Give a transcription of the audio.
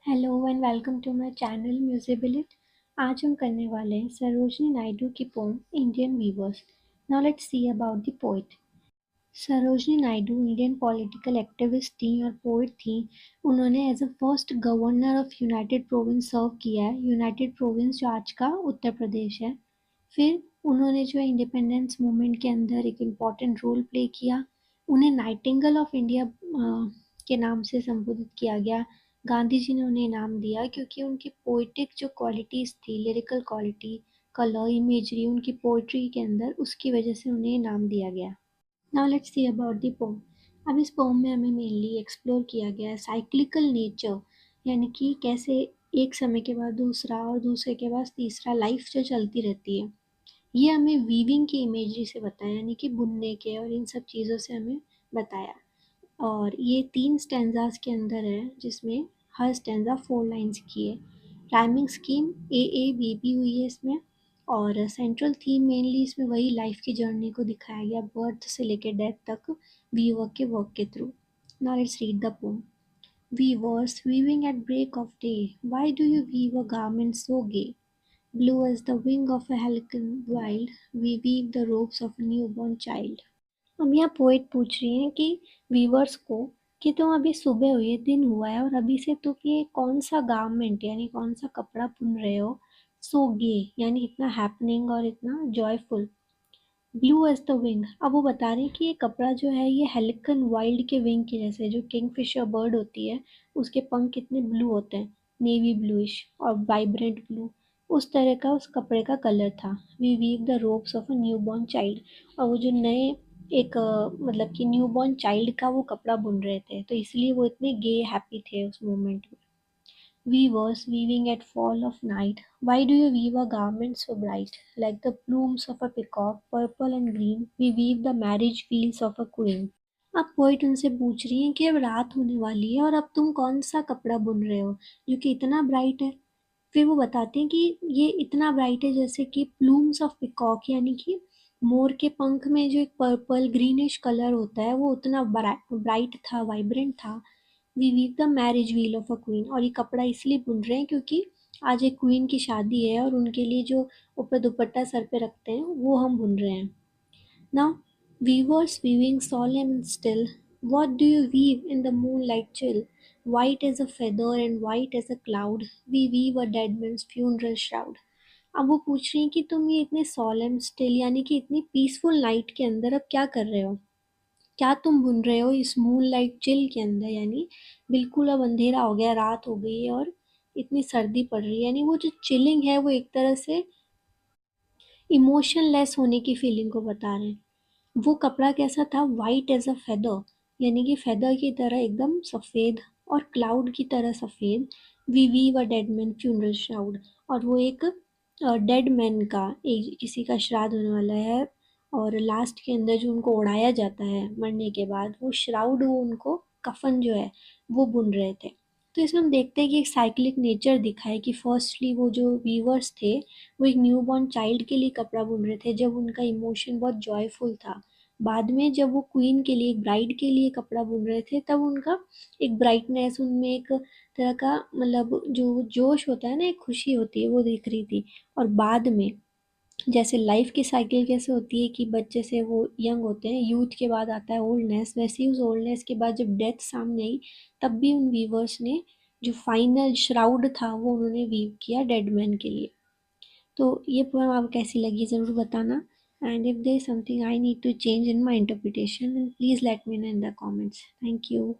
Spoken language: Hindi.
Hello and welcome to my channel म्यूजिबिलिट। आज हम करने वाले हैं सरोजनी नायडू की poem Indian weavers. Now let's see about the poet. Sarojini Naidu Indian political activist थी और पोएट थी। उन्होंने as a first governor of United Province serve किया है। यूनाइटेड प्रोविंस जो आज का उत्तर प्रदेश है। फिर उन्होंने जो है इंडिपेंडेंस मूवमेंट के अंदर एक इम्पॉर्टेंट रोल प्ले किया। उन्हें नाइटिंगेल ऑफ इंडिया के नाम से संबोधित किया गया। गांधी जी ने उन्हें इनाम दिया क्योंकि उनकी पोइटिक जो क्वालिटीज़ थी, लिरिकल क्वालिटी, कलर, इमेजरी उनकी पोइट्री के अंदर, उसकी वजह से उन्हें इनाम दिया गया। Now let's see about the pome. अब इस पोम में हमें मेनली एक्सप्लोर किया गया है साइक्लिकल नेचर, यानी कि कैसे एक समय के बाद दूसरा और दूसरे के बाद तीसरा लाइफ जो चलती रहती है। ये हमें वीविंग की इमेजरी से बताया, यानी कि बुनने के और इन सब चीज़ों से हमें बताया। और ये 3 स्टैन्ज़ास के अंदर है, जिसमें हर स्टैन्ज़ा 4 लाइन्स की है। राइमिंग स्कीम AABB हुई है इसमें। और सेंट्रल थीम मेनली इसमें वही लाइफ की जर्नी को दिखाया गया, बर्थ से लेकर डेथ तक वीवर के वर्क के through. Now let's read the pome. Weavers, weaving at break of day, why do you weave a garment so gay? Blue as the wing of a helicon wild, we weave the robes of a newborn child. अब यहाँ पोएट पूछ रही हैं कि वीवर्स को कि तुम अभी सुबह हुई है, दिन हुआ है, और अभी से तुम ये कौन सा गारमेंट यानी कौन सा कपड़ा बुन रहे हो, सो गे यानी इतना हैपनिंग और इतना joyful. Blue as the wing, अब वो बता रही हैं कि ये कपड़ा जो है ये हेलिकन वाइल्ड के विंग के जैसे, जो किंगफिशर बर्ड होती है उसके पंख कितने ब्लू होते हैं, नेवी ब्लूइश और वाइब्रेंट ब्लू, उस तरह का उस कपड़े का कलर था। We weave the robes of a new born child, और वो जो नए एक मतलब कि न्यू बॉर्न चाइल्ड का वो कपड़ा बुन रहे थे, तो इसलिए वो इतने गे हैप्पी थे उस मोमेंट में। Weavers, weaving at fall of night, why do you weave a garment so bright? Like the plumes of a peacock, purple and green, we weave the marriage fields of a queen. अब पोइट उनसे पूछ रही हैं कि अब रात होने वाली है और अब तुम कौन सा कपड़ा बुन रहे हो जो कि इतना ब्राइट है। फिर वो बताते हैं कि ये इतना ब्राइट है जैसे कि प्लूम्स ऑफ पिकॉक, यानी कि मोर के पंख में जो एक पर्पल ग्रीनिश कलर होता है वो उतना ब्राइट था, वाइब्रेंट था। We weave the marriage wheel of a queen, और ये कपड़ा इसलिए बुन रहे हैं क्योंकि आज एक क्वीन की शादी है और उनके लिए जो ऊपर दुपट्टा सर पे रखते हैं वो हम बुन रहे हैं। Now viewers weaving solemn and still, what do you weave in the moonlight chill? White as a feather and white as a cloud, we weave a dead man's funeral shroud. अब वो पूछ रही हैं कि तुम ये इतने solemn still यानी कि इतनी पीसफुल नाइट के अंदर अब क्या कर रहे हो, क्या तुम बुन रहे हो इस मून लाइट चिल के अंदर, यानी बिल्कुल अब अंधेरा हो गया, रात हो गई है और इतनी सर्दी पड़ रही है, यानी वो जो चिलिंग है वो एक तरह से इमोशनलेस होने की फीलिंग को बता रहे हैं। वो कपड़ा कैसा था, वाइट एज अ फेदर, यानी कि फेदर की तरह एकदम सफ़ेद और क्लाउड की तरह सफ़ेद। We weave a dead man funeral shroud, और वो एक डेड मैन का, एक किसी का श्राद्ध होने वाला है और लास्ट के अंदर जो उनको उड़ाया जाता है मरने के बाद, वो श्राउड, वो उनको कफन जो है वो बुन रहे थे। तो इसमें हम देखते हैं कि एक साइक्लिक नेचर दिखा है कि फर्स्टली वो जो वीवर्स थे वो एक न्यू बॉर्न चाइल्ड के लिए कपड़ा बुन रहे थे जब उनका इमोशन बहुत जॉयफुल था। बाद में जब वो क्वीन के लिए, एक ब्राइड के लिए कपड़ा बुन रहे थे, तब उनका एक ब्राइटनेस, उनमें एक तरह का मतलब जो जोश होता है ना, एक खुशी होती है, वो दिख रही थी। और बाद में जैसे लाइफ की साइकिल कैसे होती है कि बच्चे से वो यंग होते हैं, यूथ के बाद आता है ओल्डनेस, वैसे ही उस ओल्डनेस के बाद जब डेथ सामने आई, तब भी उन वीवर्स ने जो फाइनल श्राउड था वो उन्होंने वीव किया डेड मैन के लिए। तो ये पोएम आपको कैसी लगी ज़रूर बताना। And if there is something I need to change in my interpretation, please let me know in the comments. Thank you.